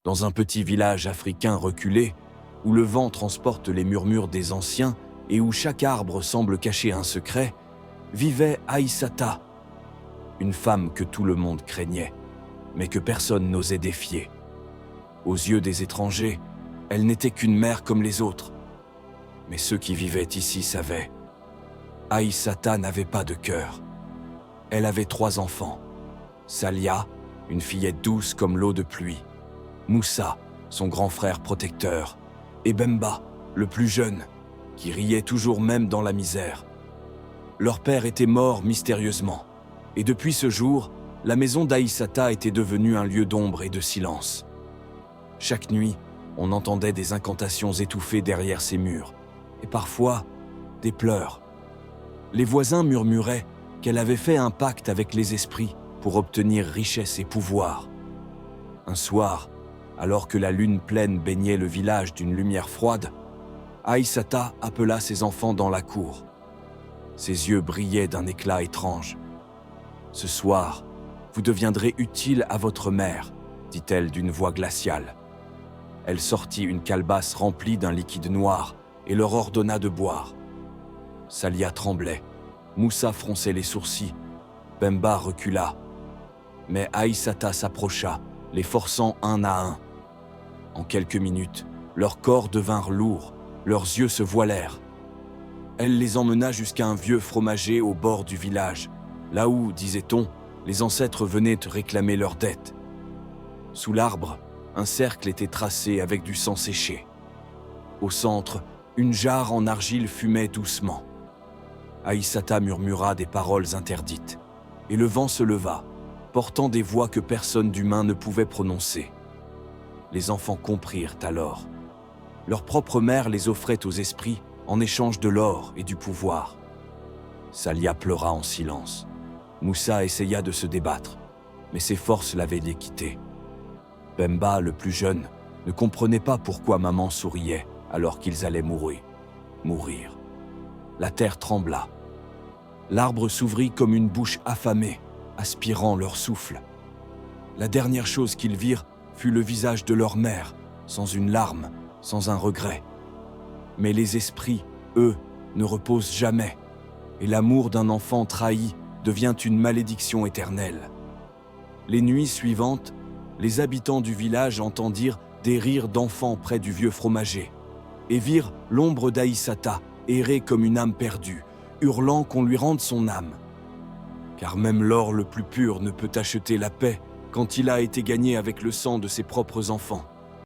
Dans un petit village africain reculé, où le vent transporte les murmures des anciens et où chaque arbre semble cacher un secret, vivait Aïssata, une femme que tout le monde craignait, mais que personne n'osait défier. Aux yeux des étrangers, elle n'était qu'une mère comme les autres. Mais ceux qui vivaient ici savaient. Aïssata n'avait pas de cœur. Elle avait 3 enfants. Salia, une fillette douce comme l'eau de pluie. Moussa, son grand frère protecteur. Et Bemba, le plus jeune, qui riait toujours même dans la misère. Leur père était mort mystérieusement. Et depuis ce jour, la maison d'Aïssata était devenue un lieu d'ombre et de silence. Chaque nuit, on entendait des incantations étouffées derrière ces murs, et parfois, des pleurs. Les voisins murmuraient qu'elle avait fait un pacte avec les esprits pour obtenir richesse et pouvoir. Un soir, alors que la lune pleine baignait le village d'une lumière froide, Aïssata appela ses enfants dans la cour. Ses yeux brillaient d'un éclat étrange. « Ce soir, vous deviendrez utile à votre mère, dit-elle d'une voix glaciale. Elle sortit une calebasse remplie d'un liquide noir et leur ordonna de boire. Salia tremblait, Moussa fronçait les sourcils, Bemba recula. Mais Aïssata s'approcha, les forçant un à un. En quelques minutes, leurs corps devinrent lourds, leurs yeux se voilèrent. Elle les emmena jusqu'à un vieux fromager au bord du village, là où, disait-on, les ancêtres venaient réclamer leurs dettes. Sous l'arbre, un cercle était tracé avec du sang séché. Au centre, une jarre en argile fumait doucement. Aïssata murmura des paroles interdites, et le vent se leva, portant des voix que personne d'humain ne pouvait prononcer. Les enfants comprirent alors. Leur propre mère les offrait aux esprits en échange de l'or et du pouvoir. Salia pleura en silence. Moussa essaya de se débattre, mais ses forces l'avaient quitté. Bemba, le plus jeune, ne comprenait pas pourquoi maman souriait alors qu'ils allaient mourir. La terre trembla. L'arbre s'ouvrit comme une bouche affamée, aspirant leur souffle. La dernière chose qu'ils virent fut le visage de leur mère, sans une larme, sans un regret. Mais les esprits, eux, ne reposent jamais, et l'amour d'un enfant trahi devient une malédiction éternelle. Les nuits suivantes, les habitants du village entendirent des rires d'enfants près du vieux fromager et virent l'ombre d'Aïssata errer comme une âme perdue, hurlant qu'on lui rende son âme. Car même l'or le plus pur ne peut acheter la paix quand il a été gagné avec le sang de ses propres enfants.